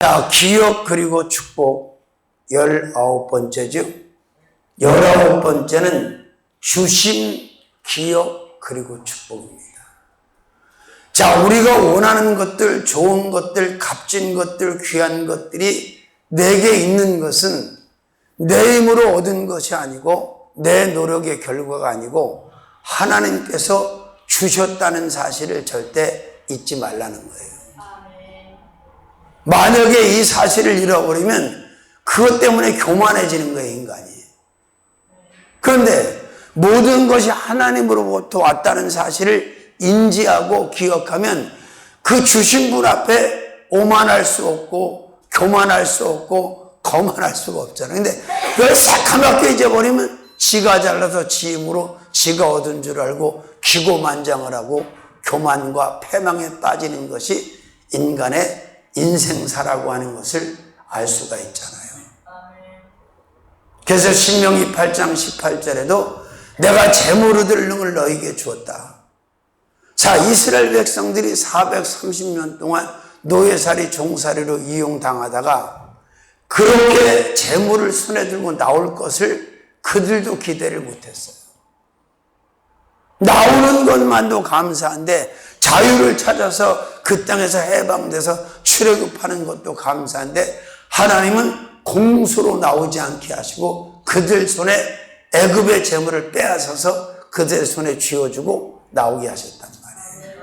자, 기억 그리고 축복 19번째죠. 19번째는 주심, 기억 그리고 축복입니다. 자, 우리가 원하는 것들, 좋은 것들, 값진 것들, 귀한 것들이 내게 있는 것은 내 힘으로 얻은 것이 아니고 내 노력의 결과가 아니고 하나님께서 주셨다는 사실을 절대 잊지 말라는 거예요. 만약에 이 사실을 잃어버리면 그것 때문에 교만해지는 거예요, 인간이. 그런데 모든 것이 하나님으로부터 왔다는 사실을 인지하고 기억하면 그 주신 분 앞에 오만할 수 없고 교만할 수 없고 거만할 수가 없잖아요. 근데 그걸 새카맣게 잊어버리면 지가 잘라서 지 힘으로 지가 얻은 줄 알고 기고만장을 하고 교만과 패망에 빠지는 것이 인간의 인생사라고 하는 것을 알 수가 있잖아요. 그래서 신명기 8장 18절에도 내가 재물 얻을 능을 너에게 주었다. 자, 이스라엘 백성들이 430년 동안 노예살이 종살이로 이용당하다가 그렇게 재물을 손에 들고 나올 것을 그들도 기대를 못했어요. 나오는 것만도 감사한데 자유를 찾아서 그 땅에서 해방돼서 출애굽하는 것도 감사한데 하나님은 공수로 나오지 않게 하시고 그들 손에 애굽의 재물을 빼앗아서 그들 손에 쥐어주고 나오게 하셨단 말이에요.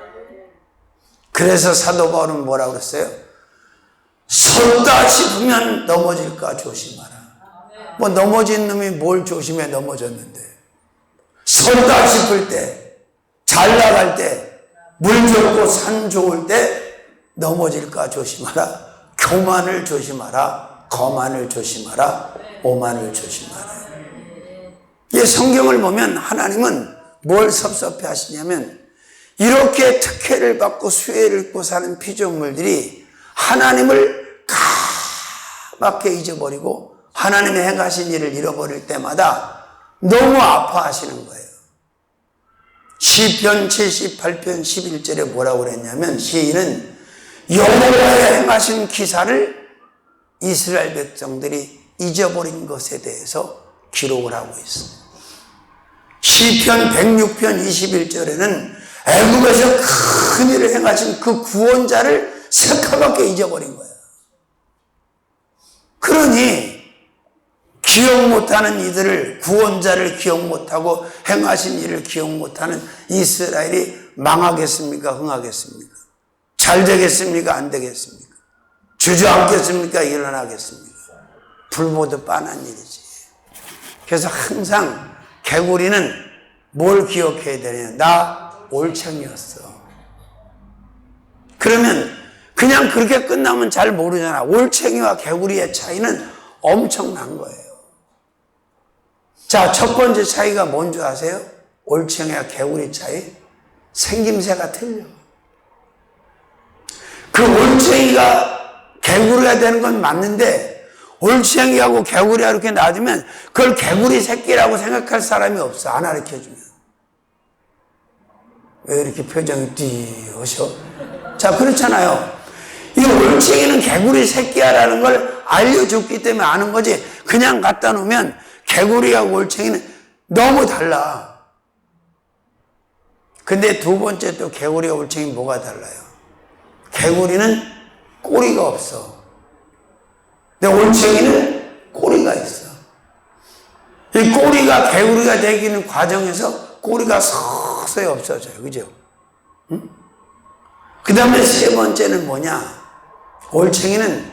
그래서 사도 바울은 뭐라고 그랬어요? 섰다 싶으면 넘어질까 조심하라. 뭐 넘어진 놈이 뭘 조심해 넘어졌는데. 섰다 싶을 때, 잘 나갈 때, 물 좋고 산 좋을 때 넘어질까 조심하라. 교만을 조심하라. 거만을 조심하라. 오만을 조심하라. 이 성경을 보면 하나님은 뭘 섭섭해 하시냐면 이렇게 특혜를 받고 수혜를 입고 사는 피조물들이 하나님을 까맣게 잊어버리고 하나님의 행하신 일을 잃어버릴 때마다 너무 아파하시는 거예요. 시편 78편 11절에 뭐라고 그랬냐면 시인은 여호와의 행하신 기사를 이스라엘 백성들이 잊어버린 것에 대해서 기록을 하고 있습니다. 시편 106편 21절에는 애굽에서 큰 일을 행하신 그 구원자를 새카맣게 잊어버린 거예요. 그러니 기억 못하는 이들을, 구원자를 기억 못하고 행하신 일을 기억 못하는 이스라엘이 망하겠습니까? 흥하겠습니까? 잘 되겠습니까? 안 되겠습니까? 주저앉겠습니까? 일어나겠습니까? 불보듯 뻔한 일이지. 그래서 항상 개구리는 뭘 기억해야 되냐? 나 올챙이였어. 그러면 그냥 그렇게 끝나면 잘 모르잖아. 올챙이와 개구리의 차이는 엄청난 거예요. 자, 첫 번째 차이가 뭔지 아세요? 올챙이와 개구리 차이? 생김새가 틀려. 그 올챙이가 개구리가 되는 건 맞는데 올챙이하고 개구리가 이렇게 놔두면 그걸 개구리 새끼라고 생각할 사람이 없어. 안 가르쳐주면. 왜 이렇게 표정이 띄우셔? 자, 그렇잖아요. 이 올챙이는 개구리 새끼야라는 걸 알려줬기 때문에 아는 거지. 그냥 갖다 놓으면 개구리하고 올챙이는 너무 달라. 근데 두 번째 또 개구리와 올챙이 뭐가 달라요? 개구리는 꼬리가 없어. 근데 올챙이는 꼬리가 있어. 이 꼬리가 개구리가 되기는 과정에서 꼬리가 서서히 없어져요. 그죠? 응? 그 다음에 세 번째는 뭐냐? 올챙이는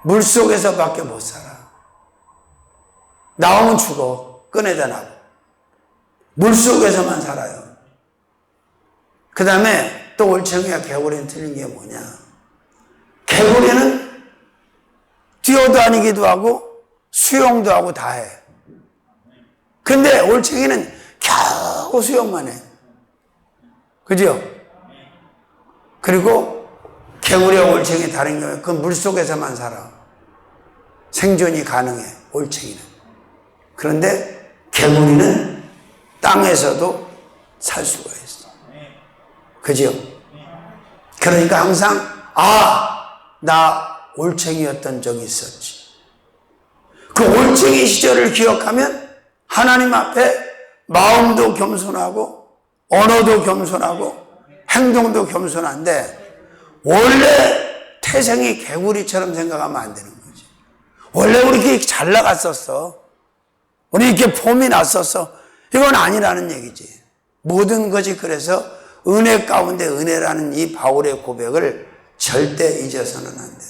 물속에서 밖에 못 살아. 나오면 죽어. 꺼내다 나고. 물속에서만 살아요. 그 다음에 또 올챙이와 개구리는 틀린 게 뭐냐? 개구리는 뛰어다니기도 하고 수영도 하고 다 해. 근데 올챙이는 겨우 수영만 해. 그죠? 그리고 개구리와 올챙이 다른 경우에 그 물속에서만 살아. 생존이 가능해. 올챙이는. 그런데 개구리는 땅에서도 살 수가 있어. 그죠? 그러니까 항상 나 올챙이였던 적이 있었지. 그 올챙이 시절을 기억하면 하나님 앞에 마음도 겸손하고 언어도 겸손하고 행동도 겸손한데 원래 태생이 개구리처럼 생각하면 안 되는 거지. 원래 우리 이렇게 잘 나갔었어. 우리 이렇게 폼이 났었어. 이건 아니라는 얘기지. 모든 것이 그래서 은혜 가운데 은혜라는 이 바울의 고백을 절대 잊어서는 안 된다.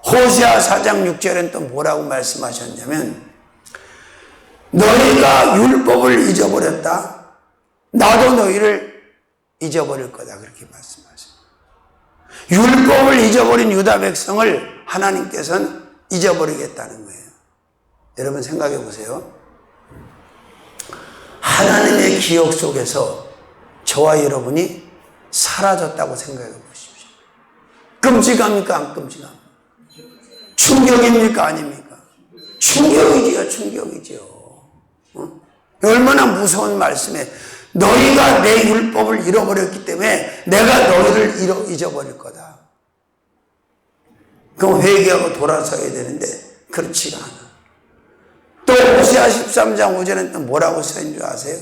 호세아 4장 6절엔 또 뭐라고 말씀하셨냐면 너희가 율법을 잊어버렸다. 나도 너희를 잊어버릴 거다. 그렇게 말씀하십니다. 율법을 잊어버린 유다 백성을 하나님께서는 잊어버리겠다는 거예요. 여러분 생각해 보세요. 하나님의 기억 속에서 저와 여러분이 사라졌다고 생각해 보십시오. 끔찍합니까? 안 끔찍합니까? 충격입니까? 아닙니까? 충격이지요. 충격이지요. 얼마나 무서운 말씀에 너희가 내 율법을 잃어버렸기 때문에 내가 너희를 잊어버릴 거다. 그럼 회개하고 돌아서야 되는데 그렇지가 않아. 또 호세아 13장 5절에는 또 뭐라고 써있는 줄 아세요?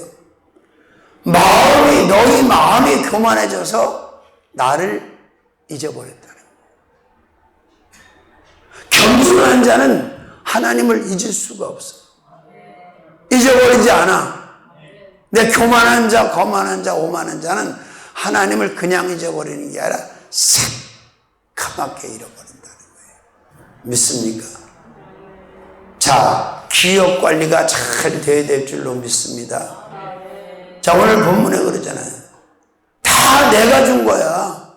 너희 마음이 교만해져서 나를 잊어버렸다는 거예요. 겸손한 자는 하나님을 잊을 수가 없어. 잊어버리지 않아. 내 교만한 자, 거만한 자, 오만한 자는 하나님을 그냥 잊어버리는 게 아니라 새카맣게 잃어버린다는 거예요. 믿습니까? 자, 기억 관리가 잘 돼야 될 줄로 믿습니다. 자, 오늘 본문에 그러잖아요. 다 내가 준 거야.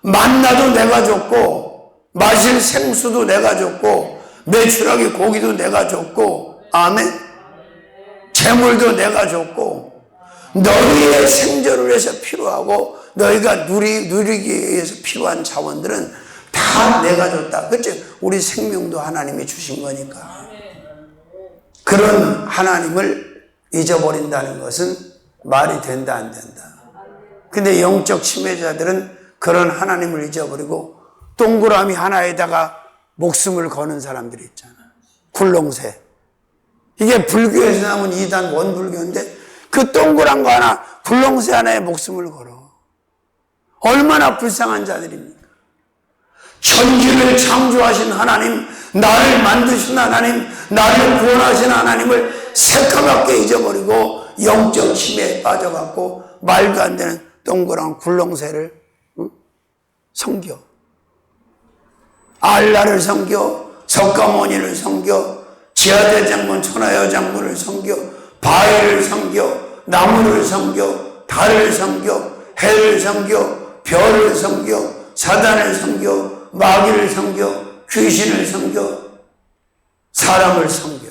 만나도 내가 줬고, 마실 생수도 내가 줬고, 매출하기 고기도 내가 줬고, 아멘. 재물도 내가 줬고, 너희의 생존을 위해서 필요하고, 너희가 누리기 위해서 필요한 자원들은 다 내가 줬다. 그렇죠? 우리 생명도 하나님이 주신 거니까. 그런 하나님을 잊어버린다는 것은 말이 된다, 안 된다. 근데 영적 침해자들은 그런 하나님을 잊어버리고 동그라미 하나에다가 목숨을 거는 사람들이 있잖아. 굴렁쇠. 이게 불교에서 나온 이단 원불교인데 그 동그란 거 하나, 굴렁쇠 하나에 목숨을 걸어. 얼마나 불쌍한 자들입니까? 천지를 창조하신 하나님, 나를 만드신 하나님, 나를 구원하신 하나님을 새까맣게 잊어버리고 영적 침해에 빠져갖고 말도 안 되는 동그란 굴렁쇠를 섬겨. 알라를 섬겨, 석가모니를 섬겨, 지하대장군 천하여장군을 섬겨, 바위를 섬겨, 나무를 섬겨, 달을 섬겨, 해를 섬겨, 별을 섬겨, 사단을 섬겨, 마귀를 섬겨, 귀신을 섬겨, 사람을 섬겨.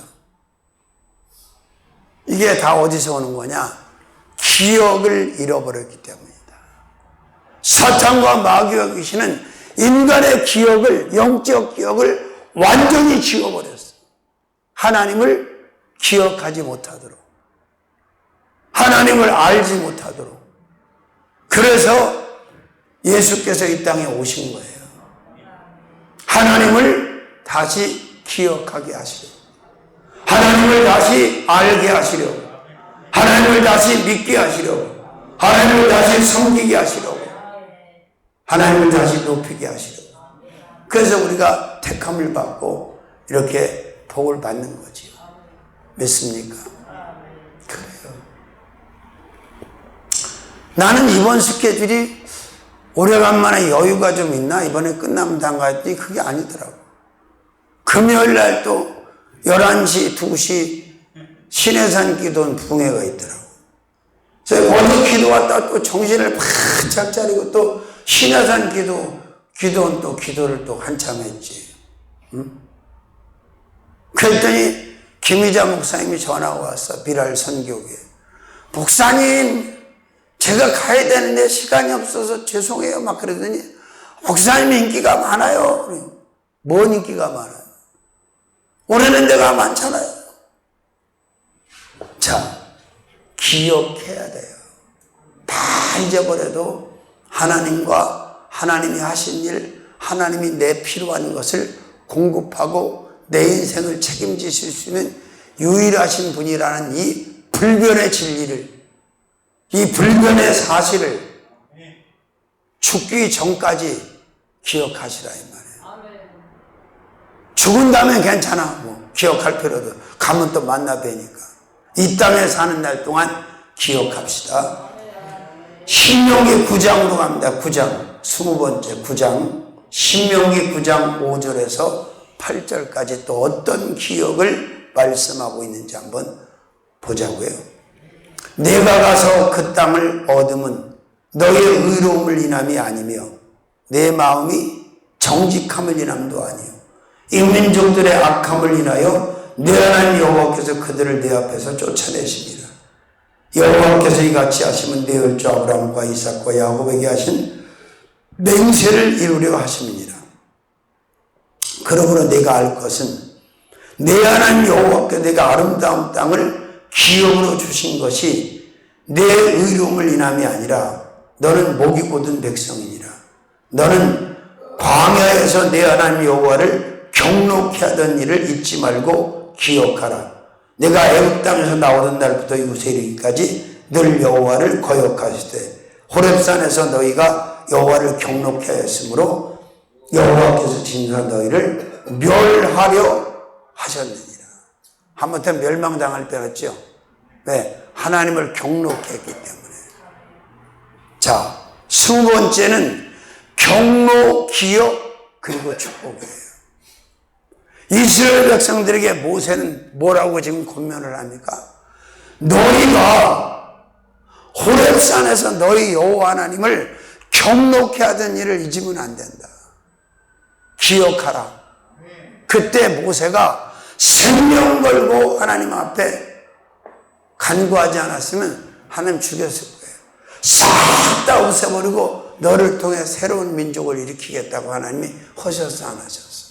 이게 다 어디서 오는 거냐? 기억을 잃어버렸기 때문이다. 사탄과 마귀와 귀신은 인간의 기억을, 영적 기억을 완전히 지워버렸어. 하나님을 기억하지 못하도록, 하나님을 알지 못하도록. 그래서 예수께서 이 땅에 오신 거예요. 하나님을 다시 기억하게 하시려고, 하나님을 다시 알게 하시려고, 하나님을 다시 믿게 하시려고, 하나님을 다시 섬기게 하시려고, 하나님을 다시 높이게 하시려고. 그래서 우리가 택함을 받고 이렇게 복을 받는 거지요. 믿습니까? 그래요. 나는 이번 스케줄이 오래간만에 여유가 좀 있나? 이번에 끝나면 단가 했더니 그게 아니더라고. 금요일 날 또 11시, 2시 신해산 기도원 붕해가 있더라고. 그래서 어제 기도 왔다 또 정신을 바짝 차리고 또 신해산 기도원 또 기도를 또 한참 했지. 응? 그랬더니 김희자 목사님이 전화가 왔어. 비랄 선교회. 목사님, 제가 가야 되는데 시간이 없어서 죄송해요. 막 그러더니 목사님 인기가 많아요. 뭔 인기가 많아요? 올해는 내가 많잖아요. 자, 기억해야 돼요. 다 잊어버려도 하나님과 하나님이 하신 일, 하나님이 내 필요한 것을 공급하고 내 인생을 책임지실 수 있는 유일하신 분이라는 이 불변의 진리를, 이 불변의 사실을 죽기 전까지 기억하시라 이 말이에요. 죽은 다음에 괜찮아. 뭐 기억할 필요도. 가면 또 만나 뵈니까. 이 땅에 사는 날 동안 기억합시다. 신명기 9장으로 갑니다. 9장. 20번째 9장. 신명기 9장 5절에서 8절까지 또 어떤 기억을 말씀하고 있는지 한번 보자고요. 내가 가서 그 땅을 얻음은 너의 의로움을 인함이 아니며 내 마음이 정직함을 인함도 아니요 이 민족들의 악함을 인하여 내 하나님 여호와께서 그들을 내 앞에서 쫓아내시니라. 여호와께서 이같이 하시면 내 열조 아브라함과 이삭과 야곱에게 하신 맹세를 이루려 하심이니라. 그러므로 내가 알 것은 내 하나님 여호와께 내가 아름다운 땅을 기업으로 주신 것이 내 의로움을 인함이 아니라 너는 목이 곧은 백성이니라. 너는 광야에서 내 하나님 여호와를 경록케 하던 일을 잊지 말고 기억하라. 내가 애굽 땅에서 나오던 날부터 이곳에 이르기까지 늘 여호와를 거역하시되 호렙산에서 너희가 여호와를 경록케 하였으므로 여호와께서 진노한 너희를 멸하려 하셨느니라. 하마터면 멸망당할 뻔했죠. 왜? 하나님을 경록케 했기 때문에. 자, 20번째는 경로, 기억, 그리고 축복이에요. 이스라엘 백성들에게 모세는 뭐라고 지금 권면을 합니까? 너희가 호렙산에서 너희 여호와 하나님을 경록케 하던 일을 잊으면 안 된다. 기억하라. 그때 모세가 생명 걸고 하나님 앞에 간구하지 않았으면 하나님 죽였을 거예요. 싹 다 없애버리고 너를 통해 새로운 민족을 일으키겠다고 하나님이 하셨어 안 하셨어?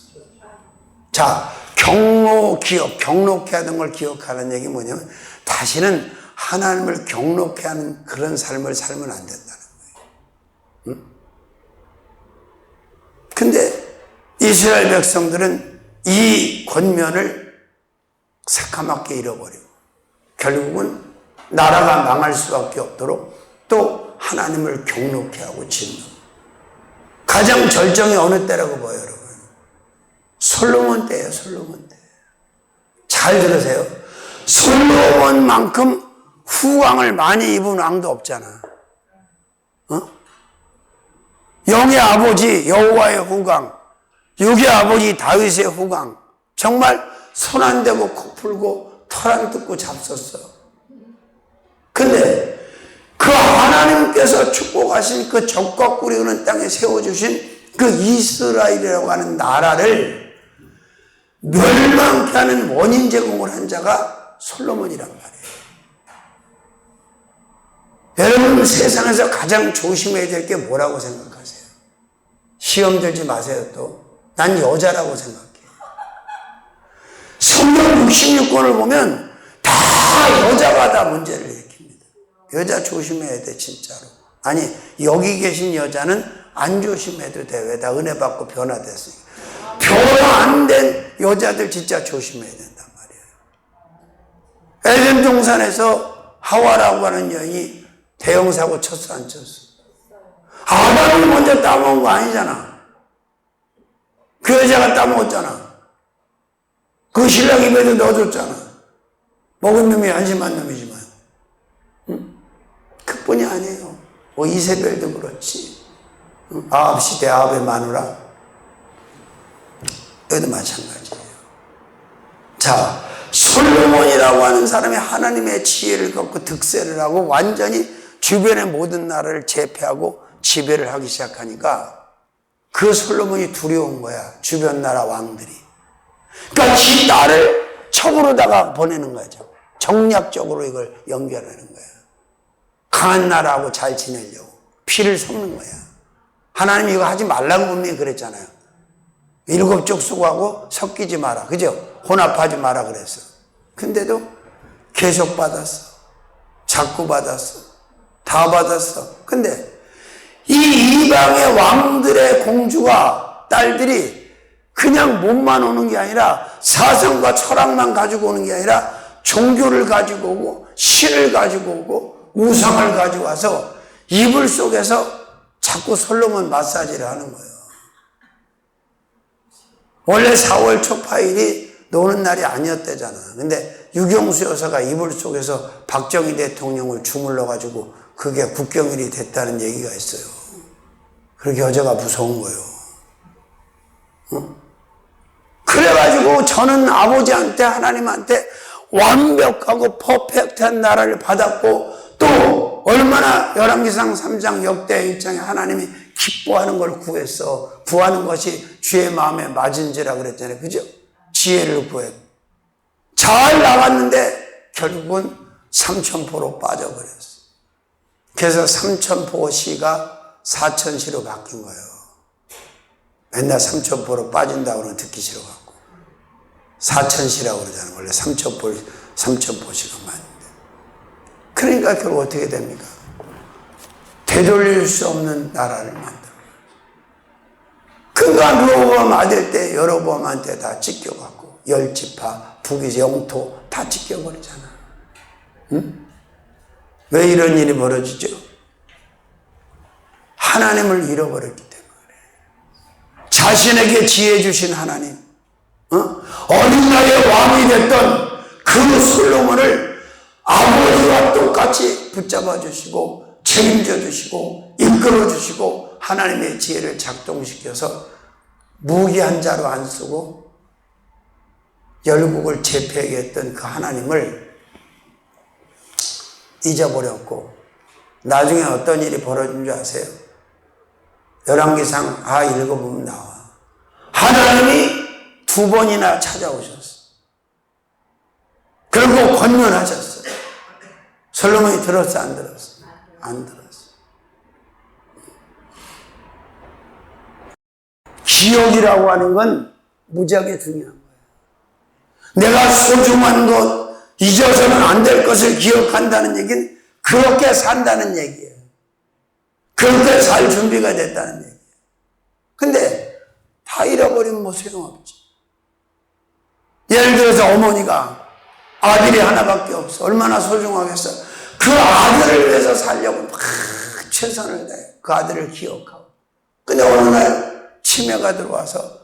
자, 경로, 기억, 경록케 하던 걸 기억하는 얘기 뭐냐면 다시는 하나님을 경록케 하는 그런 삶을 살면 안 된다는 거예요. 응? 근데 이스라엘 백성들은 이 권면을 새카맣게 잃어버리고 결국은 나라가 망할 수밖에 없도록 또 하나님을 경록케 하고 짓는 가장 절정이 어느 때라고 보여요, 여러분? 솔로몬 때예요, 솔로몬 때. 잘 들으세요. 솔로몬만큼 후광을 많이 입은 왕도 없잖아. 영의 아버지 여호와의 후광, 육의 아버지 다윗의 후광, 정말 손 안 대고 코 풀고 털 안 뜯고 잡섰어. 근데 그 하나님께서 축복하신 그 적과 꿀이 흐르는 땅에 세워주신 그 이스라엘이라고 하는 나라를 멸망케 하는 원인 제공을 한 자가 솔로몬이란 말이에요. 여러분 세상에서 가장 조심해야 될 게 뭐라고 생각하세요? 시험 들지 마세요. 또 난 여자라고 생각해. 성경 66권을 보면 다 여자가 다 문제를 일으킵니다. 여자 조심해야 돼 진짜로. 아니 여기 계신 여자는 안 조심해도 돼. 왜? 다 은혜 받고 변화됐으니까. 변화 안 된 여자들 진짜 조심해야 된단 말이에요. 에덴 동산에서 하와라고 하는 여인이 대형 사고 쳤어 안 쳤어? 아담이 먼저 따먹은 거 아니잖아. 그 여자가 따먹었잖아. 그 신랑 입에도 넣어줬잖아. 먹은 놈이 안심한 놈이지만. 응? 그뿐이 아니에요. 뭐 이세벨도 그렇지. 응? 아합 시대 아합의 마누라. 여기도 마찬가지예요. 자, 솔로몬이라고 하는 사람이 하나님의 지혜를 갖고 득세를 하고 완전히 주변의 모든 나라를 제패하고 지배를 하기 시작하니까 그 솔로몬이 두려운 거야. 주변 나라 왕들이. 그러니까 지 딸을 척으로다가 보내는 거죠. 정략적으로 이걸 연결하는 거야. 강한 나라하고 잘 지내려고. 피를 섞는 거야. 하나님이 이거 하지 말라고 분명히 그랬잖아요. 7쪽 수고하고 섞이지 마라. 그죠? 혼합하지 마라 그랬어. 근데도 계속 받았어. 자꾸 받았어. 다 받았어. 근데 이 이방의 왕들의 공주가 딸들이 그냥 몸만 오는 게 아니라 사상과 철학만 가지고 오는 게 아니라 종교를 가지고 오고 신을 가지고 오고 우상을 가지고 와서 이불 속에서 자꾸 솔로몬 마사지를 하는 거예요. 원래 4월 초파일이 노는 날이 아니었대잖아. 근데 유경수 여사가 이불 속에서 박정희 대통령을 주물러 가지고 그게 국경일이 됐다는 얘기가 있어요. 그렇게 여자가 무서운 거예요. 그래가지고 저는 아버지한테 하나님한테 완벽하고 퍼펙트한 나라를 받았고 또 얼마나 열왕기상 3장 역대 1장에 하나님이 기뻐하는 걸 구했어. 구하는 것이 주의 마음에 맞은지라 그랬잖아요. 그죠? 지혜를 구했고 잘 나갔는데 결국은 삼천포로 빠져버렸어. 그래서 삼천포시가 사천시로 바뀐 거예요. 맨날 삼천포로 빠진다고 그러면 듣기 싫어갖고 사천시라고 그러잖아요. 원래 삼천포시가 맞는데. 그러니까 결국 어떻게 됩니까? 되돌릴 수 없는 나라를 만들어요. 그러니까 르호보암 아들 때 여로보암한테 다 찢겨갖고 10지파, 북이 영토 다 찢겨버리잖아. 응? 왜 이런 일이 벌어지죠? 하나님을 잃어버렸기 때문에. 자신에게 지혜 주신 하나님, 어린 나이에 왕이 됐던 그 솔로몬을 아버지와 똑같이 붙잡아 주시고 책임져 주시고 이끌어 주시고 하나님의 지혜를 작동시켜서 무기한 자로 안 쓰고 열국을 제패하게 했던 그 하나님을 잊어버렸고 나중에 어떤 일이 벌어진 줄 아세요? 열왕기상 읽어보면 나와. 하나님이 2번이나 찾아오셨어. 그리고 권면하셨어. 솔로몬이 들었어, 안 들었어? 안 들었어. 기억이라고 하는 건 무지하게 중요한 거예요. 내가 소중한 것, 잊어서는 안 될 것을 기억한다는 얘기는 그렇게 산다는 얘기예요. 그렇게 살 준비가 됐다는 얘기예요. 근데 다 잃어버리면 뭐 소용없지. 예를 들어서 어머니가 아들이 하나밖에 없어. 얼마나 소중하겠어. 그 아들을 위해서 살려고 막 최선을 다해. 그 아들을 기억하고. 근데 어느 날 치매가 들어와서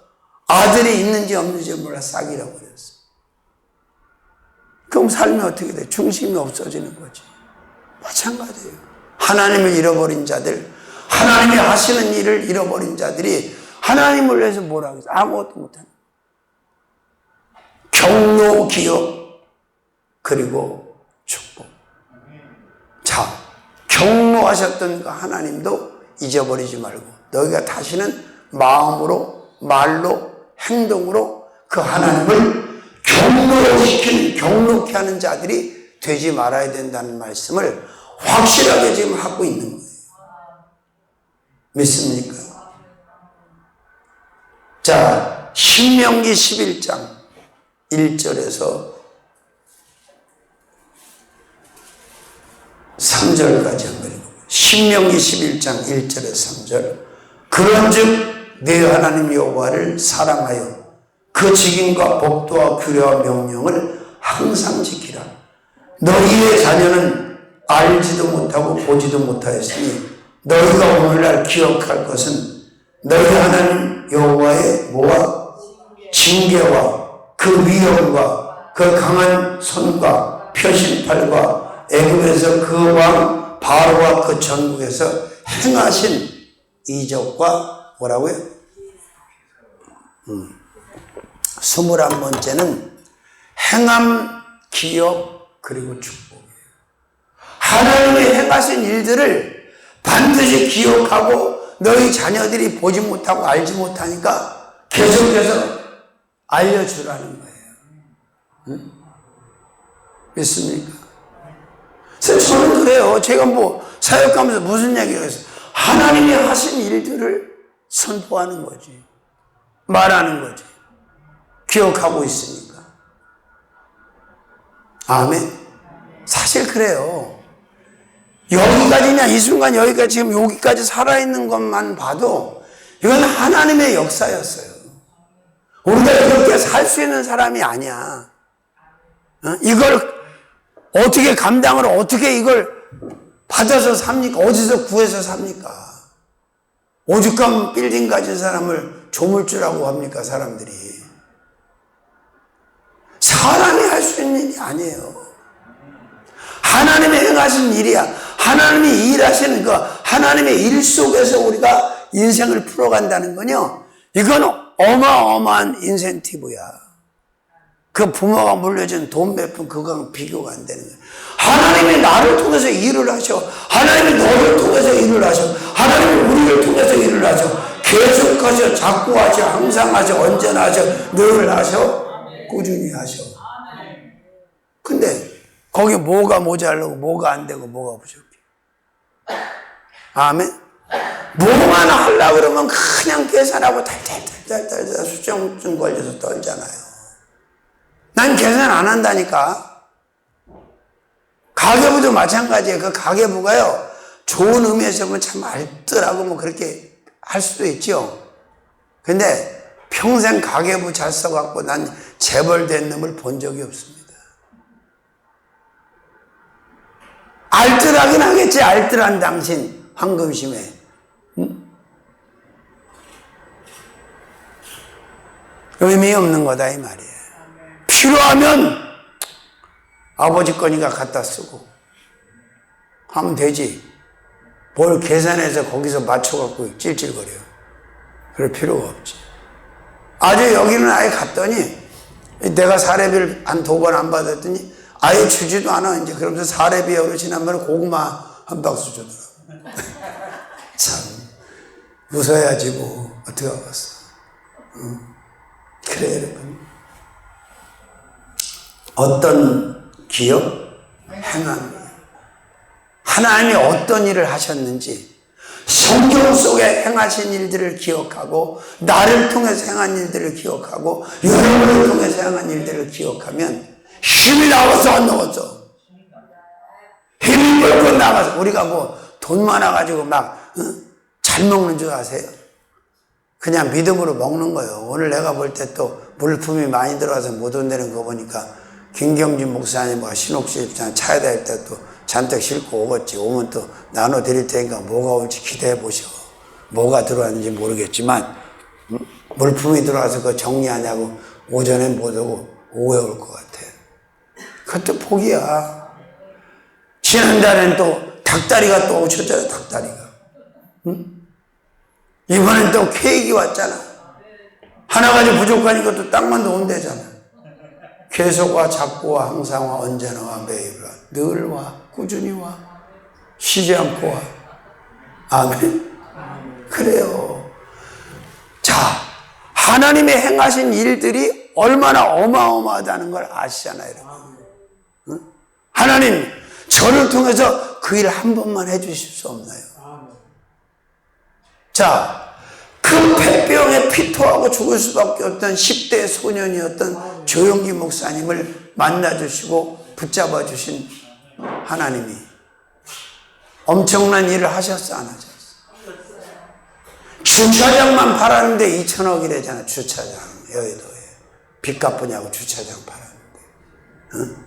아들이 있는지 없는지 몰라 싹 잃어버렸어. 그럼 삶이 어떻게 돼? 중심이 없어지는 거지. 마찬가지예요. 하나님을 잃어버린 자들, 하나님이 하시는 일을 잃어버린 자들이 하나님을 위해서 뭘 하겠어? 아무것도 못하는 거예요. 경로, 기억, 그리고 축복. 자, 경로하셨던 그 하나님도 잊어버리지 말고 너희가 다시는 마음으로, 말로, 행동으로 그 하나님을 경록케 하는 자들이 되지 말아야 된다는 말씀을 확실하게 지금 하고 있는 거예요. 믿습니까? 자, 신명기 11장 1절에서 3절까지 한번 읽어보세요. 신명기 11장 1절에서 3절. 그런즉 네 하나님 여호와를 사랑하여 그 직임과 법도와 규례와 명령을 항상 지키라. 너희의 자녀는 알지도 못하고 보지도 못하였으니 너희가 오늘날 기억할 것은 너희 하나님 여호와의 뭐와 징계와 그 위엄과 그 강한 손과 표심팔과 애굽에서 그 왕 바로와 그 전국에서 행하신 이적과 뭐라고요? 21번째는 행함, 기억, 그리고 축복이에요. 하나님이 행하신 일들을 반드시 기억하고 너희 자녀들이 보지 못하고 알지 못하니까 계속해서 알려주라는 거예요. 응? 믿습니까? 그래서 저는 그래요. 제가 뭐 사역하면서 무슨 얘기를 했어요? 하나님이 하신 일들을 선포하는 거지. 말하는 거지. 기억하고 있으니까. 아멘. 사실 그래요. 여기까지 그냥 이 순간 여기까지 지금 여기까지 살아있는 것만 봐도 이건 하나님의 역사였어요. 우리가 이렇게 살 수 있는 사람이 아니야. 이걸 어떻게 감당을 어떻게 이걸 받아서 삽니까? 어디서 구해서 삽니까? 오죽하면 빌딩 가진 사람을 조물주라고 합니까, 사람들이. 사람이 할 수 있는 일이 아니에요. 하나님이 행하신 일이야. 하나님이 일하시는 그 하나님의 일 속에서 우리가 인생을 풀어간다는 건요, 이건 어마어마한 인센티브야. 그 부모가 물려준 돈 몇 푼 그거랑 비교가 안 되는 거야. 하나님이 나를 통해서 일을 하셔. 하나님이 너를 통해서 일을 하셔. 하나님이 우리를 통해서 일을 하셔. 계속 하셔. 자꾸 하셔. 항상 하셔. 언제나 하셔. 늘 하셔. 꾸준히 하셔. 근데 거기 뭐가 모자르고 뭐가 안 되고 뭐가 부족해. 아멘. 뭐만 하려고 그러면 그냥 계산하고 달달달달 수정증 걸려서 떨잖아요. 난 계산 안 한다니까. 가계부도 마찬가지예요. 그 가계부가요, 좋은 의미에서 보면 참 알뜰하고 뭐 그렇게 할 수도 있죠. 근데 평생 가계부 잘 써갖고 난 재벌된 놈을 본 적이 없습니다. 알뜰하긴 하겠지. 알뜰한 당신 황금심에. 의미 없는 거다 이 말이에요. 필요하면 아버지 거니까 갖다 쓰고 하면 되지. 뭘 계산해서 거기서 맞춰갖고 찔찔거려요. 그럴 필요가 없지. 아주 여기는 아예 갔더니 내가 사례비를 한 2번 안 받았더니 아예 주지도 않아. 이제 그러면서 사례비 어르신 한 번은 고구마 한 박스 주더라고. 참 웃어야지 뭐. 어떻게 알았어. 그래 여러분. 어떤 기업? 행함이에요. 하나님이 어떤 일을 하셨는지 성경 속에 행하신 일들을 기억하고 나를 통해서 행한 일들을 기억하고 여러분을 통해서 행한 일들을 기억하면 힘이 나와서 안 나왔어. 힘이 벌고 나가서 우리가 뭐 돈 많아가지고 막 잘 먹는 줄 아세요? 그냥 믿음으로 먹는 거예요. 오늘 내가 볼 때 또 물품이 많이 들어와서 못 온다는 거 보니까 김경진 목사님과 신옥수 집사님 차에 다닐 때 또 잔뜩 싣고 오겠지. 오면 또 나눠드릴 테니까 뭐가 올지 기대해 보셔. 뭐가 들어왔는지 모르겠지만 물품이 들어와서 그거 정리하냐고 오전에 못 오고 오후에 올 것 같아. 그것도 복이야. 지난달엔 또 닭다리가 또 오셨잖아. 닭다리가. 응? 이번엔 또 케이크 왔잖아. 하나 가지 부족하니까 또 땅만 더 온대잖아. 계속 와, 자꾸 와, 항상 와, 언제나 와, 매일 와, 늘 와, 꾸준히 와, 쉬지 않고 와. 아멘. 그래요. 자, 하나님의 행하신 일들이 얼마나 어마어마하다는 걸 아시잖아요, 여러분. 응? 하나님, 저를 통해서 그 일 한 번만 해주실 수 없나요? 자, 그 폐병에 피토하고 죽을 수밖에 없던 10대 소년이었던 조용기 목사님을 만나주시고 붙잡아 주신 하나님이 엄청난 일을 하셨어, 안 하셨어? 주차장만 팔았는데 2천억이래잖아. 주차장, 여의도에. 빚 갚으냐고 주차장 팔았는데. 응?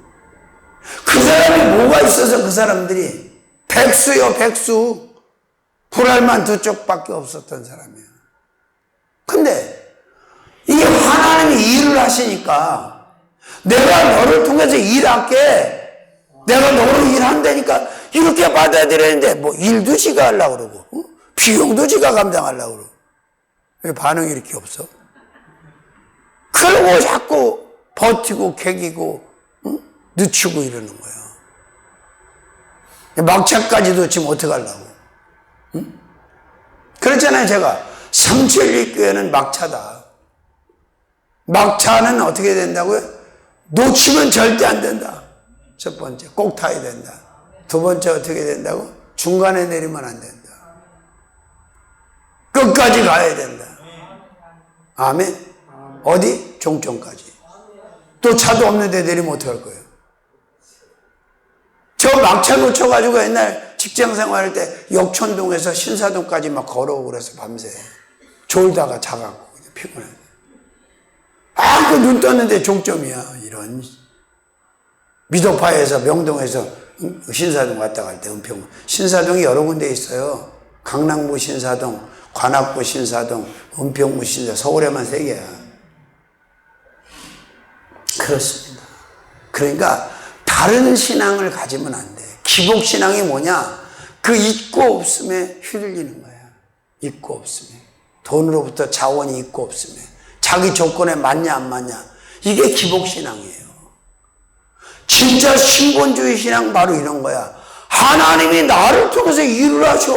그 사람이 뭐가 있어서 그 사람들이 백수요, 백수. 불알만 2쪽밖에 없었던 사람이에요. 근데 이게 하나님이 일을 하시니까 내가 너를 통해서 일할게. 내가 너를 일한다니까 이렇게 받아들였는데 뭐 일도 지가 하려고 그러고 비용도 지가 감당하려고 그러고 왜 반응이 이렇게 없어? 그러고 자꾸 버티고 개기고 늦추고 이러는 거야. 막차까지도 지금 어떻게 하려고. 그렇잖아요. 제가 삼천리교회는 막차다. 막차는 어떻게 된다고요? 놓치면 절대 안 된다. 첫 번째 꼭 타야 된다. 두 번째 어떻게 된다고? 중간에 내리면 안 된다. 끝까지 가야 된다. 아멘. 어디? 종점까지. 또 차도 없는데 내리면 어떡할 거예요? 저 막차 놓쳐가지고 옛날 직장 생활할 때 역촌동에서 신사동까지 막 걸어오고 그래서 밤새 졸다가 자갖고 피곤해. 그 눈 떴는데 종점이야. 이런. 미도파에서 명동에서 신사동 갔다 갈 때 은평. 신사동이 여러 군데 있어요. 강남구 신사동, 관악구 신사동, 은평구 신사동, 서울에만 3개야. 그렇습니다. 그러니까 다른 신앙을 가지면 안 돼. 기복신앙이 뭐냐? 그 있고 없음에 휘둘리는 거야. 있고 없음에. 돈으로부터 자원이 있고 없음에. 자기 조건에 맞냐 안 맞냐. 이게 기복신앙이에요. 진짜 신본주의 신앙 바로 이런 거야. 하나님이 나를 통해서 일을 하셔.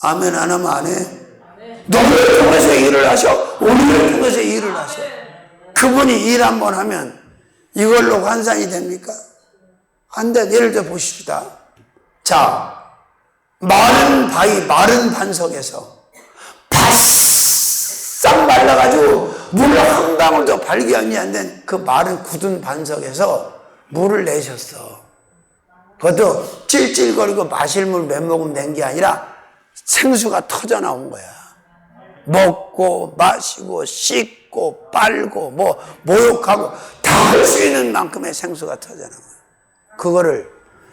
아멘 안 하면 안 해? 너를 통해서 일을 하셔. 우리를 통해서 일을 하셔. 그분이 일 한번 하면 이걸로 환산이 됩니까? 안 돼. 예를 들어 보십시다. 자, 마른 바위, 마른 반석에서 바싹 말라가지고 물 한 방울도 발견이 안 된 그 마른 굳은 반석에서 물을 내셨어. 그것도 찔찔거리고 마실 물 몇 모금 낸 게 아니라 생수가 터져 나온 거야. 먹고 마시고 씻고 빨고 모욕하고 다 할 수 있는 만큼의 생수가 터져 나온 거야. 그거를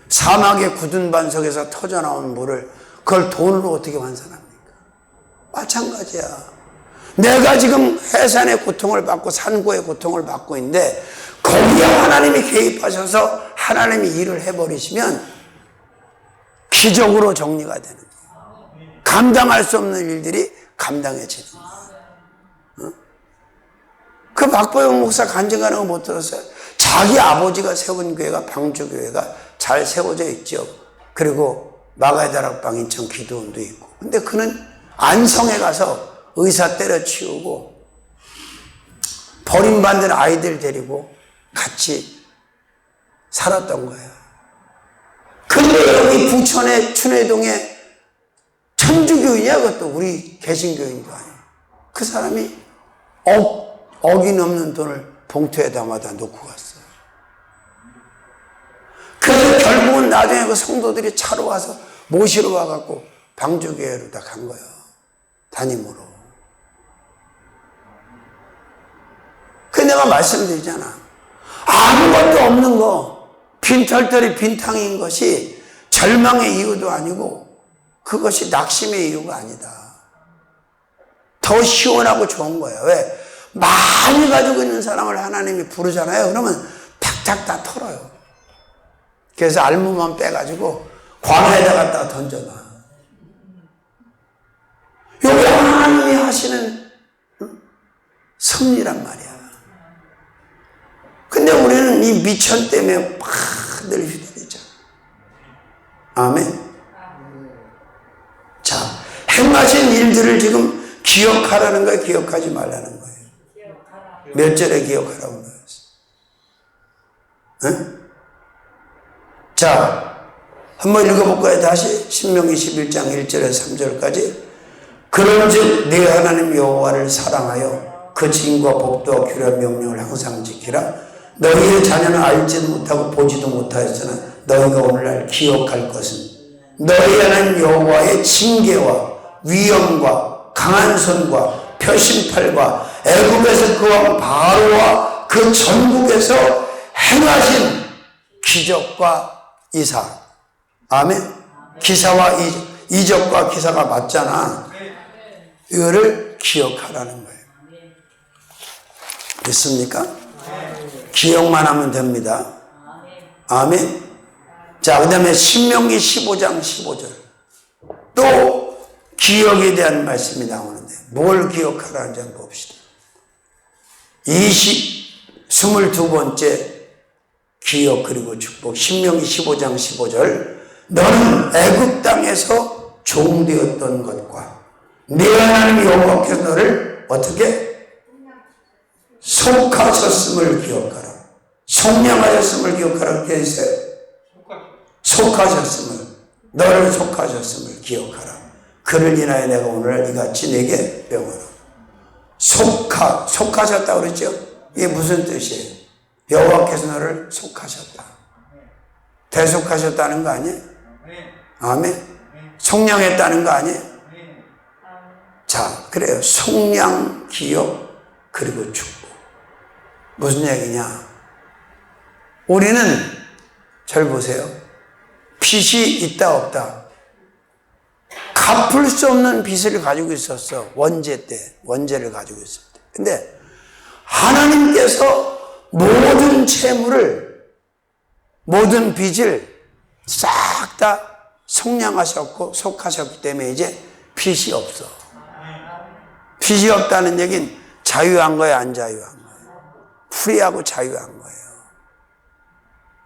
사막의 굳은 반석에서 터져 나온 물을 그걸 돈으로 어떻게 환산합니까? 마찬가지야. 내가 지금 해산의 고통을 받고 산고의 고통을 받고 있는데 거기에 하나님이 개입하셔서 하나님이 일을 해버리시면 기적으로 정리가 되는 거예요. 감당할 수 없는 일들이 감당해지는 거예요. 그 박보영 목사 간증하는 거 못 들었어요? 자기 아버지가 세운 교회가 방주교회가 잘 세워져 있죠. 그리고 마가다락방 인천 기도원도 있고. 근데 그는 안성에 가서 의사 때려치우고 버림받는 아이들 데리고 같이 살았던 거예요. 근데 여기 부천의 춘회동에 천주교인이야. 그것도 우리 개신교인도 아니에요. 그 사람이 억이 넘는 돈을 봉투에 담아다 놓고 갔어요. 그래서 결국은 나중에 그 성도들이 차로 와서 모시러 와갖고 방주교회로 다 간 거예요. 담임으로. 그 내가 말씀드리잖아. 아무것도 없는 거, 빈털터리 빈탕인 것이 절망의 이유도 아니고 그것이 낙심의 이유가 아니다. 더 시원하고 좋은 거예요. 왜? 많이 가지고 있는 사람을 하나님이 부르잖아요. 그러면 탁탁 다 털어요. 그래서 알무만 빼가지고 광야에다 갖다가 던져놔. 여기 하나님이 하시는 섭리란 말이야. 근데 우리는 이 미천 때문에 늘 휘둘리잖아. 아멘. 자, 행하신 일들을 지금 기억하라는 거예요? 기억하지 말라는 거예요? 몇 절에 기억하라고 나왔어? 응? 자, 한번 읽어볼까요? 다시 신명기 11장 1절에서 3절까지. 그런즉 네 하나님 여호와를 사랑하여 그 징과 법도와 규례와 명령을 항상 지키라. 너희의 자녀는 알지도 못하고 보지도 못하였으나 너희가 오늘날 기억할 것은 너희 하나님 여호와의 징계와 위엄과 강한 손과 표심팔과 애굽에서 그 왕 바로와 그 전국에서 행하신 기적과 이사. 아멘. 기사와 이적과 기사가 맞잖아. 이거를 기억하라는 거예요. 됐습니까? 기억만 하면 됩니다. 아멘. 자, 그 다음에 신명기 15장 15절. 또 기억에 대한 말씀이 나오는데 뭘 기억하라는지 한번 봅시다. 22번째 기억 그리고 축복. 신명기 15장 15절. 너는 애굽 땅에서 종되었던 것과 네 하나님 여호와께서 너를 어떻게 속하셨음을 기억하라. 속량하셨음을 기억하라. 그렇게 있어요. 속하셨음을, 너를 속하셨음을 기억하라. 그를 인하여 내가 오늘날 이같이 내게 명하라. 속하셨다고 그랬죠? 이게 무슨 뜻이에요? 여호와께서 너를 속하셨다. 대속하셨다는 거 아니에요? 아멘. 속량했다는 거 아니에요? 자, 그래요. 속량, 기억, 그리고 축복. 무슨 얘기냐? 우리는 잘 보세요. 빚이 있다 없다. 갚을 수 없는 빚을 가지고 있었어. 원죄 때. 원죄를 가지고 있을 때. 근데 하나님께서 모든 채무를, 모든 빚을 싹 다 속량하셨고 속하셨기 때문에 이제 빚이 없어. 빚이 없다는 얘기는 자유한 거야, 안 자유한 거예요? 프리하고 자유한 거예요.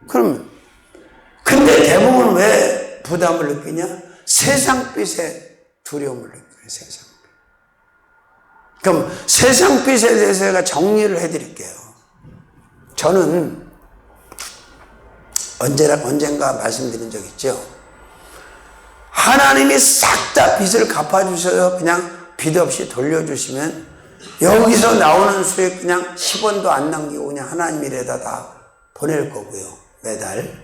그럼 근데 대부분 왜 부담을 느끼냐? 세상 빚에 두려움을 느껴요. 세상 빚. 그럼 세상 빚에 대해서 제가 정리를 해드릴게요. 저는 언젠가 말씀드린 적 있죠. 하나님이 싹 다 빚을 갚아주셔서 그냥 빚 없이 돌려주시면 여기서 나오는 수익 그냥 10원도 안 남기고 그냥 하나님 일에다 다 보낼 거고요. 매달.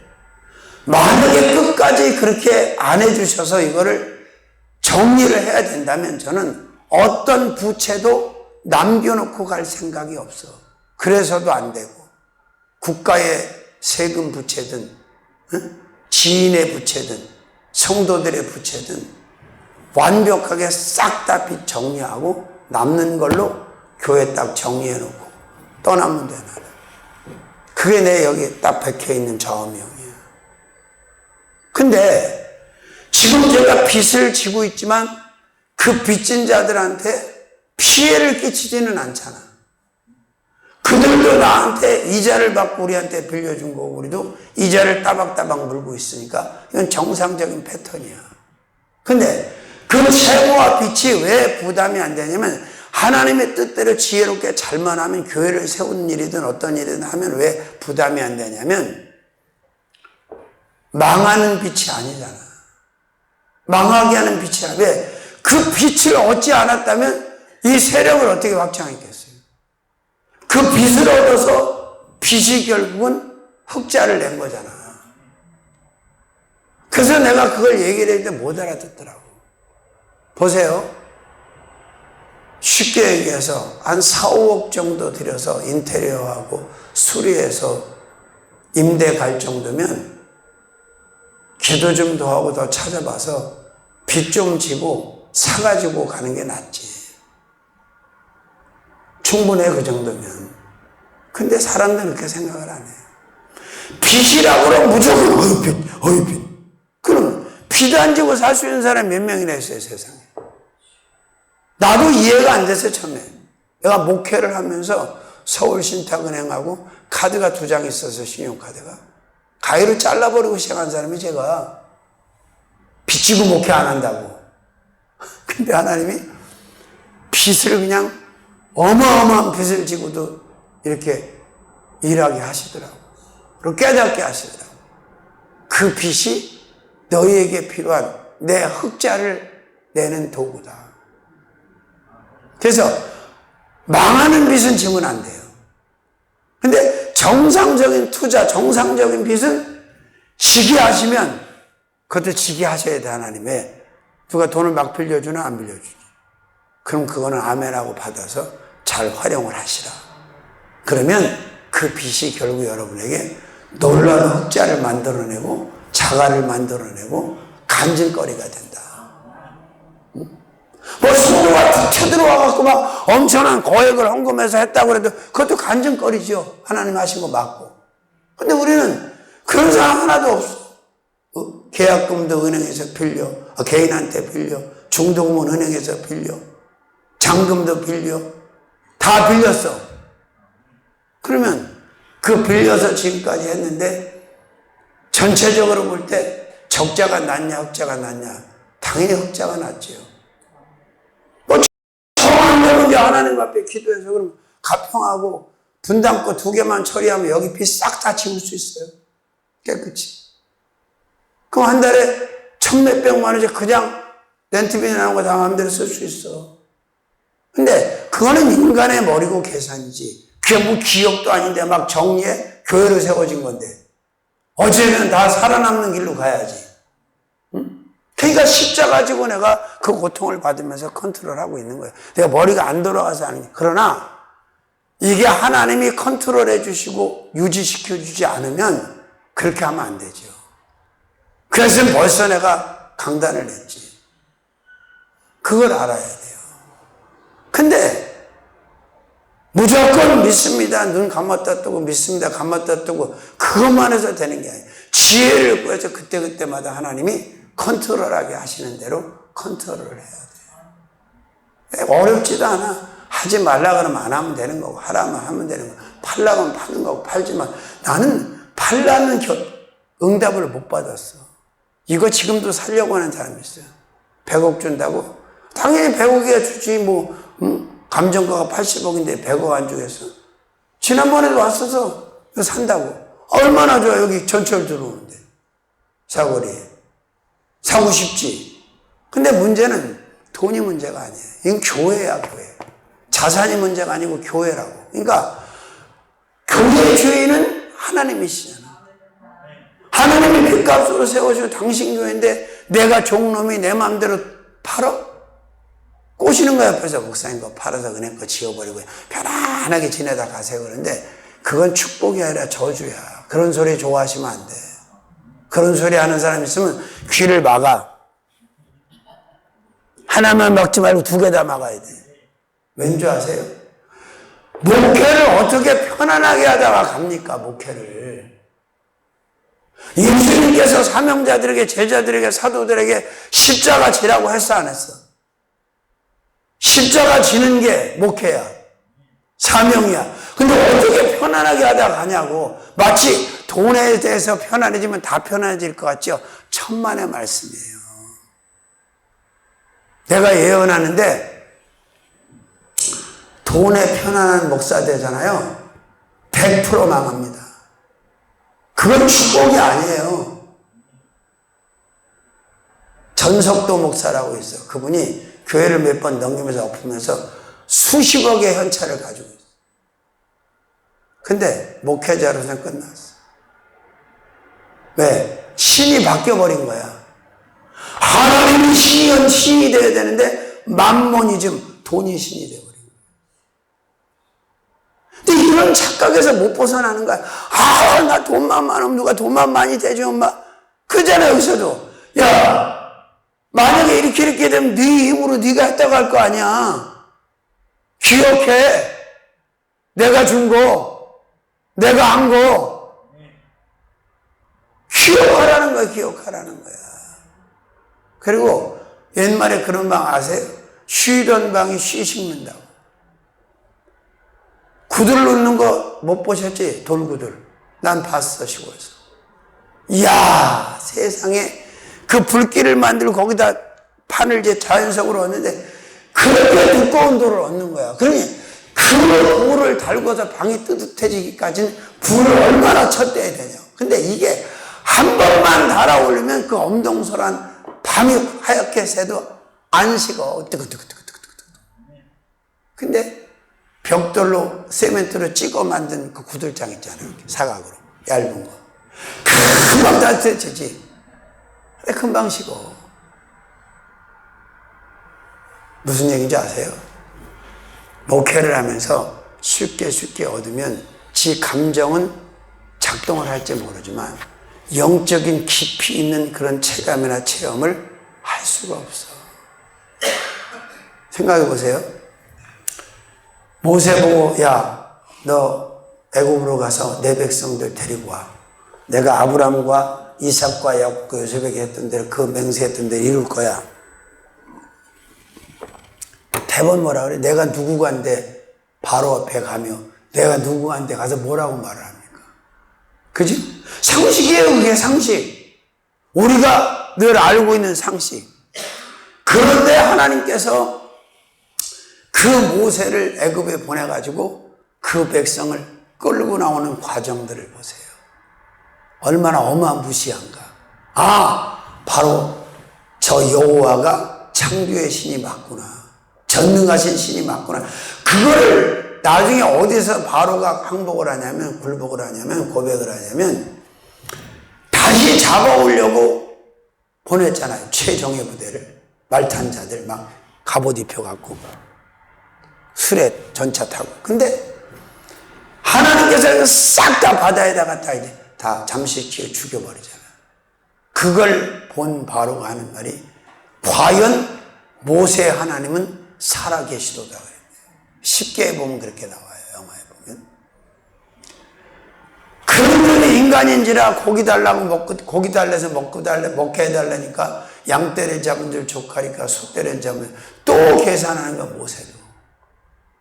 만약에 끝까지 그렇게 안 해주셔서 이거를 정리를 해야 된다면 저는 어떤 부채도 남겨놓고 갈 생각이 없어. 그래서도 안 되고 국가의 세금 부채든 지인의 부채든 성도들의 부채든 완벽하게 싹 다 빚 정리하고 남는 걸로 교회 딱 정리해놓고 떠나면 돼. 나는. 그게 내 여기 딱 박혀있는 좌우명이에요. 근데 지금 제가 빚을 지고 있지만 그 빚진 자들한테 피해를 끼치지는 않잖아. 그들도 나한테 이자를 받고 우리한테 빌려준 거고 우리도 이자를 따박따박 물고 있으니까 이건 정상적인 패턴이야. 근데 그 채무와 빚이 왜 부담이 안 되냐면 하나님의 뜻대로 지혜롭게 잘만 하면 교회를 세우는 일이든 어떤 일이든 하면 왜 부담이 안 되냐면 망하는 빚이 아니잖아. 망하게 하는 빚이 아니라 왜? 그 빚을 얻지 않았다면 이 세력을 어떻게 확장했겠어요? 그 빚을 얻어서 빚이 결국은 흑자를 낸 거잖아. 그래서 내가 그걸 얘기를 했는데 못 알아듣더라고. 보세요. 쉽게 얘기해서 한 4, 5억 정도 들여서 인테리어하고 수리해서 임대 갈 정도면 기도 좀 더 하고 더 찾아봐서 빚 좀 지고 사가지고 가는 게 낫지. 충분해 그 정도면. 근데 사람들은 그렇게 생각을 안 해요. 빚이라고 그러면 무조건 어이 빚. 그럼 빚 안 지고 살 수 있는 사람이 몇 명이나 있어요 세상에. 나도 이해가 안 됐어요 처음에. 내가 목회를 하면서 서울신탁은행하고 카드가 2장 있어서 신용카드가 가위로 잘라버리고 시작한 사람이 제가 빚지고 목회 안 한다고. 근데 하나님이 빚을 그냥 어마어마한 빚을 지고도 이렇게 일하게 하시더라고. 그리고 깨닫게 하시더라고. 그 빚이 너희에게 필요한 내 흑자를 내는 도구다. 그래서 망하는 빚은 지면 안 돼요. 근데 정상적인 투자, 정상적인 빚은 지기하시면 그것도 지기하셔야 돼. 하나님의 누가 돈을 막 빌려주나 안 빌려주지. 그럼 그거는 아멘하고 받아서 잘 활용을 하시라. 그러면 그 빚이 결국 여러분에게 놀라운 흑자를 만들어내고 자가를 만들어내고 간증거리가 된다. 뭐 성도가 쳐들어와갖고 막 엄청난 거액을 헌금해서 했다고 해도 그것도 간증거리죠. 하나님 하신 거 맞고. 근데 우리는 그런 사람 하나도 없어. 계약금도 은행에서 빌려, 개인한테 빌려, 중도금은 은행에서 빌려, 잔금도 빌려, 다 빌렸어. 그러면 그 빌려서 지금까지 했는데 전체적으로 볼 때 적자가 낫냐 흑자가 낫냐? 당연히 흑자가 낫지요. 뭐 정한다는데 하나님 앞에 기도해서 그럼 가평하고 분담금 2개만 처리하면 여기 빚 싹 다 지울 수 있어요. 깨끗이. 그럼 한 달에 1,000몇백만 원씩 그냥 렌트비 나오는 거 다 마음대로 쓸 수 있어. 근데 그거는 인간의 머리고 계산이지. 그게 뭐 기억도 아닌데 막 정리해? 교회로 세워진 건데. 어제는 다 살아남는 길로 가야지. 응? 그러니까 십자가 지고 내가 그 고통을 받으면서 컨트롤하고 있는 거예요. 내가 머리가 안 돌아가서 하는 게. 그러나 이게 하나님이 컨트롤해 주시고 유지시켜 주지 않으면 그렇게 하면 안 되죠. 그래서 벌써 내가 강단을 냈지. 그걸 알아야 돼요. 근데 무조건 믿습니다. 눈 감았다 뜨고 믿습니다. 감았다 뜨고 그것만 해서 되는 게 아니에요. 지혜를 구해서 그때그때마다 하나님이 컨트롤하게 하시는 대로 컨트롤을 해야 돼요. 어렵지도 않아. 하지 말라 그러면 안 하면 되는 거고 하라면 하면 되는 거고 팔라고 하면 파는 거고 팔지만 나는 팔라는 응답을 못 받았어. 이거 지금도 살려고 하는 사람이 있어요. 100억 준다고? 당연히 100억이야 주지 뭐 감정가가 80억인데 100억 안 주겠어. 지난번에도 왔어서 산다고. 얼마나 좋아 여기 전철 들어오는데 사거리에. 사고 싶지. 근데 문제는 돈이 문제가 아니에요. 이건 교회야 교회. 자산이 문제가 아니고 교회라고. 그러니까 교회의 주인은 하나님이시잖아. 하나님이 빚값으로 세워주고 당신 교회인데 내가 종놈이 내 마음대로 팔아? 꼬시는 거야. 옆에서 목사님 거 팔아서 은행 거 지워버리고 편안하게 지내다 가세요. 그런데 그건 축복이 아니라 저주야. 그런 소리 좋아하시면 안 돼. 그런 소리 하는 사람 있으면 귀를 막아. 하나만 막지 말고 2개 다 막아야 돼. 왠 줄 아세요? 목회를 어떻게 편안하게 하다가 갑니까? 목회를. 예수님께서 사명자들에게 제자들에게 사도들에게 십자가 지라고 했어 안 했어? 십자가 지는 게 목회야. 사명이야. 근데 어떻게 편안하게 하다가 가냐고. 마치 돈에 대해서 편안해지면 다 편안해질 것 같죠? 천만의 말씀이에요. 내가 예언하는데 돈에 편안한 목사 되잖아요. 100% 망합니다. 그건 축복이 아니에요. 전석도 목사라고 있어. 그분이 교회를 몇 번 넘기면서 엎으면서 수십억의 현찰을 가지고 있어. 근데 목회자로서는 끝났어. 왜? 신이 바뀌어버린 거야. 하나님이 신이 되어야 되는데 만모니즘, 돈이 신이 되어버린 거야. 근데 이런 착각에서 못 벗어나는 거야. 아, 나 돈만 많으면 누가 돈만 많이 대줘 엄마. 그잖아. 여기서도 야, 만약에 이렇게 되면 네 힘으로 네가 했다고 할 거 아니야. 기억해. 내가 준 거, 내가 한 거. 기억하라는 거야. 기억하라는 거야. 그리고 옛말에 그런 방 아세요? 쉬던 방이 쉬 식는다고. 구들 놓는 거 못 보셨지? 돌구들. 난 봤어, 시골에서. 이야, 세상에 그 불길을 만들고 거기다 판을 이제 자연석으로 얻는데 그렇게 두꺼운 돌을 얻는 거야. 그러니 그 돌을 달궈서 방이 뜨뜻해지기까지는 불을 얼마나 쳤대야 되냐. 근데 이게 한 번만 달아올리면 그 엄동설한 밤이 하얗게 새도 안 식어. 뜨끈뜨끈뜨끈뜨끈뜨끈. 근데 벽돌로 세멘트로 찍어 만든 그 구들장 있잖아요. 이렇게 사각으로 얇은 거. 금방 따뜻해지지. 왜 금방 식어? 무슨 얘기인지 아세요? 목회를 하면서 쉽게 얻으면 지 감정은 작동을 할지 모르지만 영적인 깊이 있는 그런 체감이나 체험을 할 수가 없어. 생각해 보세요. 모세 보고 야, 너 애굽으로 가서 내 백성들 데리고 와. 내가 아브람과 이삭과 야곱과 요셉에게 했던 대로 그 맹세했던 대로 이룰 거야. 대번 뭐라 그래? 내가 누구간데 바로 앞에 가며 내가 누구간데 가서 뭐라고 말을 합니까? 그지? 상식이에요. 그게 상식. 우리가 늘 알고 있는 상식. 그런데 하나님께서 그 모세를 애굽에 보내가지고 그 백성을 끌고 나오는 과정들을 보세요. 얼마나 어마무시한가. 아, 바로 저 여호와가 창조의 신이 맞구나. 전능하신 신이 맞구나. 그거를 나중에 어디서 바로가 항복을 하냐면, 굴복을 하냐면, 고백을 하냐면 다시 잡아오려고 보냈잖아요. 최정예 부대를. 말탄자들 막 갑옷 입혀갖고 수레 전차 타고. 근데 하나님께서 싹 다 바다에다가 다 잠식시켜 죽여버리잖아요. 그걸 본 바로가 하는 말이 과연 모세 하나님은 살아계시도다. 쉽게 보면 그렇게 나와요. 영화에 보면. 그분들이 인간인지라 고기 달라고 고기 달래서 먹게 해달라니까 양떼를 잡은 줄 족하니까 속떼를 잡으면 또 계산하는 건 모세도.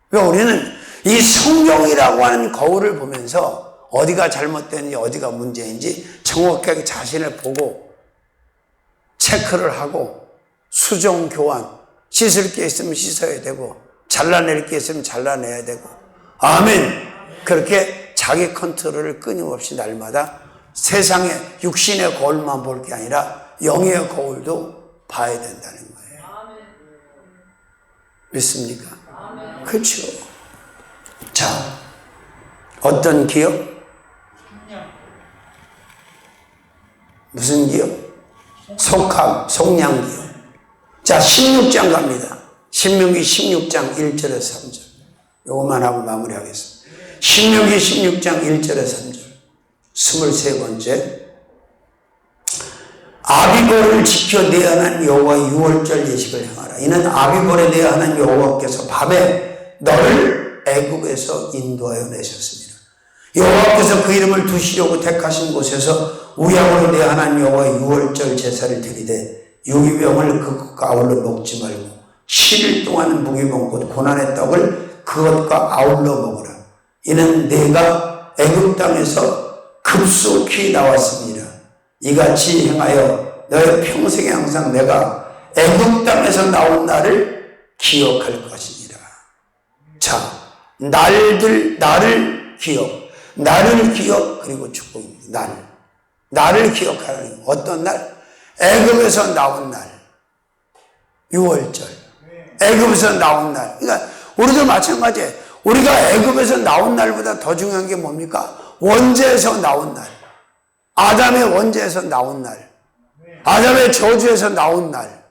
그러니까 우리는 이 성경이라고 하는 거울을 보면서 어디가 잘못되는지 어디가 문제인지 정확하게 자신을 보고 체크를 하고 수정 교환, 씻을 게 있으면 씻어야 되고 잘라낼 게 있으면 잘라내야 되고, 아멘. 그렇게 자기 컨트롤을 끊임없이 날마다 세상의 육신의 거울만 볼 게 아니라 영의 거울도 봐야 된다는 거예요. 믿습니까? 그렇죠. 자, 어떤 기업? 무슨 기업? 속함, 속량기업. 자, 16장 갑니다. 신명기 16장 1절에서 3절. 요것만 하고 마무리하겠습니다. 신명기 16장 1절에서 3절. 23번째. 아비볼을 지켜 내 하나님 여호와의 유월절 예식을 행하라. 이는 아비볼에 내 하나님 여호와께서 밤에 너를 애굽에서 인도하여 내셨습니다. 여호와께서 그 이름을 두시려고 택하신 곳에서 우양으로 내 하나님 여호와의 유월절 제사를 드리되 유기병을 그것과 아울러 먹지 말고 7일 동안 무기병 곧 고난의 떡을 그것과 아울러 먹으라. 이는 내가 애굽 땅에서 급속히 나왔습니다. 이같이 행하여 너의 평생에 항상 내가 애굽 땅에서 나온 날을 기억할 것이니라. 자, 나를 기억 그리고 축복입니다. 나를 기억하라는 거. 어떤 날? 애굽에서 나온 날. 6월절. 애굽에서 나온 날. 그러니까 우리도 마찬가지예요. 우리가 애굽에서 나온 날보다 더 중요한 게 뭡니까? 원죄에서 나온 날. 아담의 원죄에서 나온 날. 아담의 저주에서 나온 날.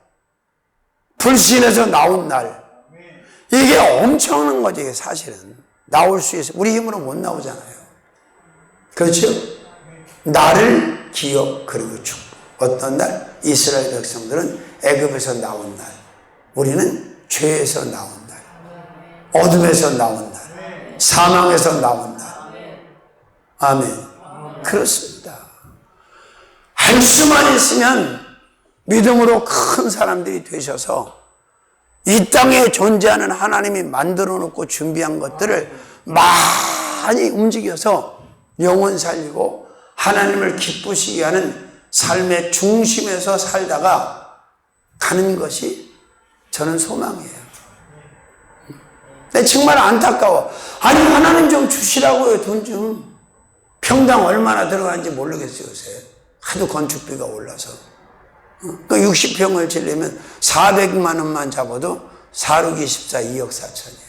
불신에서 나온 날. 이게 엄청난 거지, 사실은. 나올 수 있어요. 우리 힘으로 못 나오잖아요. 그렇죠? 나를 기억 그리고 축복. 어떤 날? 이스라엘 백성들은 애굽에서 나온 날. 우리는 죄에서 나온 날. 어둠에서 나온 날. 사망에서 나온 날. 아멘. 그렇습니다. 할 수만 있으면 믿음으로 큰 사람들이 되셔서 이 땅에 존재하는 하나님이 만들어 놓고 준비한 것들을 많이 움직여서 영혼 살리고 하나님을 기쁘시게 하는 삶의 중심에서 살다가 가는 것이 저는 소망이에요. 근데 정말 안타까워. 아니, 하나님 좀 주시라고요, 돈 좀. 평당 얼마나 들어가는지 모르겠어요, 요새. 하도 건축비가 올라서. 그 60평을 지려면 400만 원만 잡아도 4, 6, 24, 2억 4천이에요.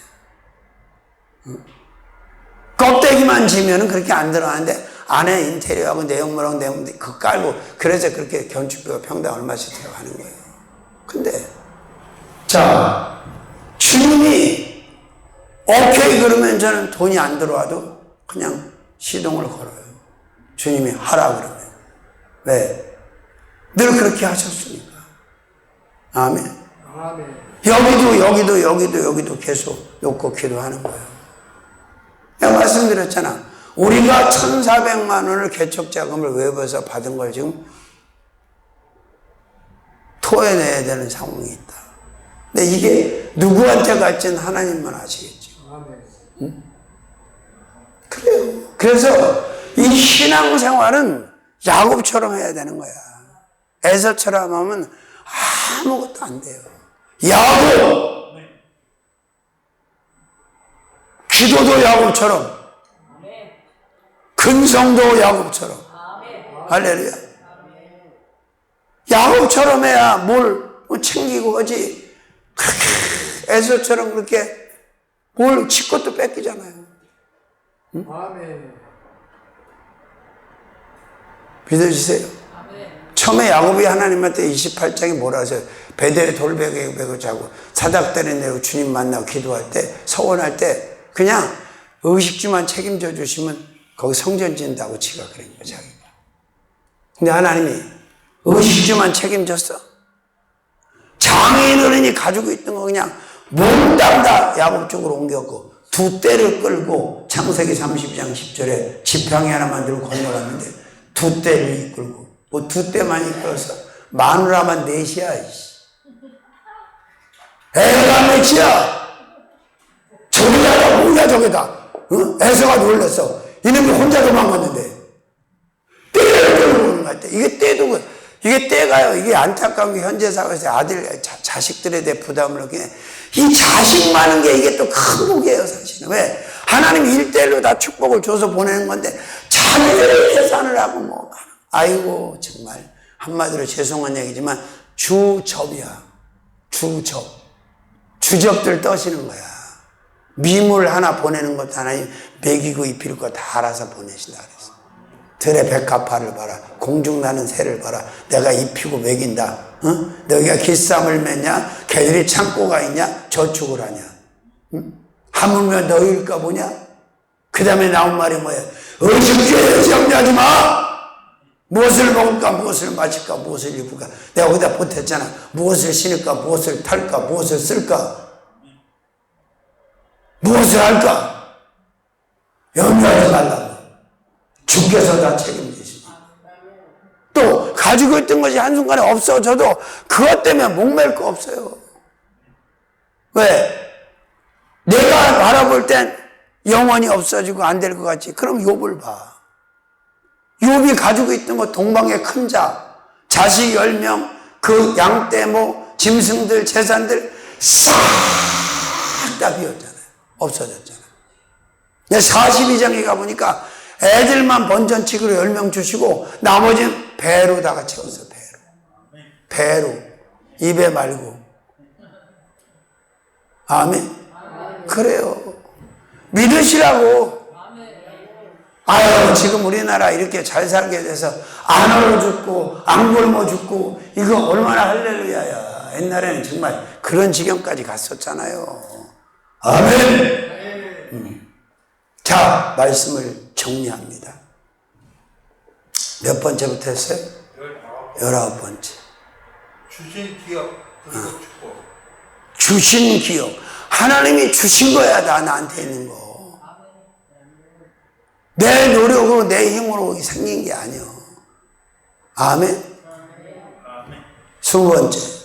껍데기만 지면은 그렇게 안 들어가는데 안에 인테리어하고 내용물하고 그거 깔고 그래서 그렇게 건축비가 평당 얼마씩 들어가는 거예요. 근데 자, 주님이 오케이 그러면 저는 돈이 안 들어와도 그냥 시동을 걸어요. 주님이 하라 그러면. 왜? 늘 그렇게 하셨으니까. 아멘. 여기도 계속 놓고 기도하는 거예요. 내가 말씀드렸잖아. 우리가 1,400만 원을 개척자금을 외부에서 받은 걸 지금 토해내야 되는 상황이 있다. 근데 이게 누구한테 갈지는 하나님만 아시겠죠. 응? 그래요. 그래서 이 신앙생활은 야곱처럼 해야 되는 거야. 에서처럼 하면 아무것도 안 돼요. 야곱! 기도도 야곱처럼, 근성도 야곱처럼. 할렐루야. 야곱처럼 해야 뭘 챙기고 하지. 그렇게 에서처럼 그렇게 뭘 지 것도 뺏기잖아요. 응? 믿어주세요. 처음에 야곱이 하나님한테 28장에 뭐라 하세요? 베델에 돌베개 베고 자고 사닥다리 내고 주님 만나고 기도할 때 서원할 때 그냥 의식주만 책임져 주시면 거기 성전 짓는다고 지가 그런 거야 자기가. 근데 하나님이 의식주만 책임졌어. 장애인 어른이 가지고 있던 거 그냥 몽땅 다 야곱 쪽으로 옮겼고 두 떼를 끌고 창세기 30장 10절에 지팡이 하나 만들고 건너갔는데 두 떼를 이끌고 뭐 두 떼만 이끌어서 마누라만 넷이야. 애가 몇이야? 저기다가 뭐야 저기다. 응? 에서가 놀랐어. 이놈이 혼자 도망갔는데 떼를 끌고 오는 것 같아. 이게 떼가요. 이게 안타까운 게 현재 사회에서 아들 자식들에 대해 부담을 하게 이 자식 많은 게 이게 또 큰 복이에요 사실은. 왜? 하나님 1대1로 다 축복을 줘서 보내는 건데 자녀들의 계산을 하고 뭐 아이고 정말 한마디로 죄송한 얘기지만 주접이야. 주접들 떠시는 거야. 미물 하나 보내는 것도 하나님 먹이고 입힐 거 다 알아서 보내신다 그랬어. 들의 백합화를 봐라. 공중 나는 새를 봐라. 내가 입히고 먹인다. 응? 너희가 기쌈을 맺냐? 개들이 창고가 있냐? 저축을 하냐? 응? 하물며 너희일까 보냐? 그 다음에 나온 말이 뭐예요? 의식주에 정리하지 마! 무엇을 먹을까? 무엇을 마실까? 무엇을 입을까? 내가 거기다 보탰잖아. 무엇을 신을까? 무엇을 탈까? 무엇을 쓸까? 무엇을 할까? 염려하지 말라고. 주께서 다 책임지시고. 또 가지고 있던 것이 한순간에 없어져도 그것 때문에 목맬 거 없어요. 왜? 내가 바라볼 땐 영원히 없어지고 안 될 것 같지. 그럼 욥을 봐. 욥이 가지고 있던 것 동방의 큰 자식 10명, 그 양떼모, 짐승들, 재산들 싹 다 비웠잖아요. 없어졌잖아요. 42장에 가보니까 애들만 번전치기로 10명 주시고 나머지는 배로다가 채웠어. 배로. 입에 말고. 아멘. 그래요. 믿으시라고. 아유 지금 우리나라 이렇게 잘 살게 돼서 안 얼어 죽고 안 굶어 죽고 이거 얼마나 할렐루야야. 옛날에는 정말 그런 지경까지 갔었잖아요. 아멘. 자, 말씀을 정리합니다. 몇 번째부터 했어요? 19번째. 주신 기업 그리고 축복. 주신 기업. 하나님이 주신 거야. 나한테 있는 거. 내 노력으로 내 힘으로 생긴 게 아니야. 아멘. 20번째.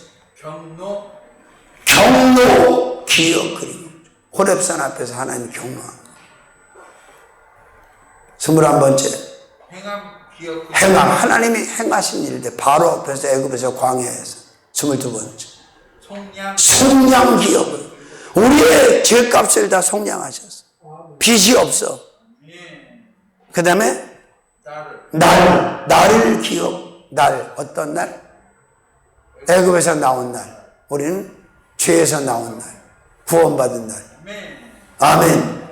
경로 기업 그리고 호렙산 앞에서 하나님 경로한 거. 21번째. 행함. 하나님이 행하신 일들. 바로 앞에서 애굽에서 광야에서. 22번째. 속량 기업을. 우리의 죄값을 다 속량하셨어. 빚이 없어. 그 다음에 날을 기업. 어떤 날? 애굽에서 나온 날. 우리는 죄에서 나온 날. 구원받은 날. 아멘.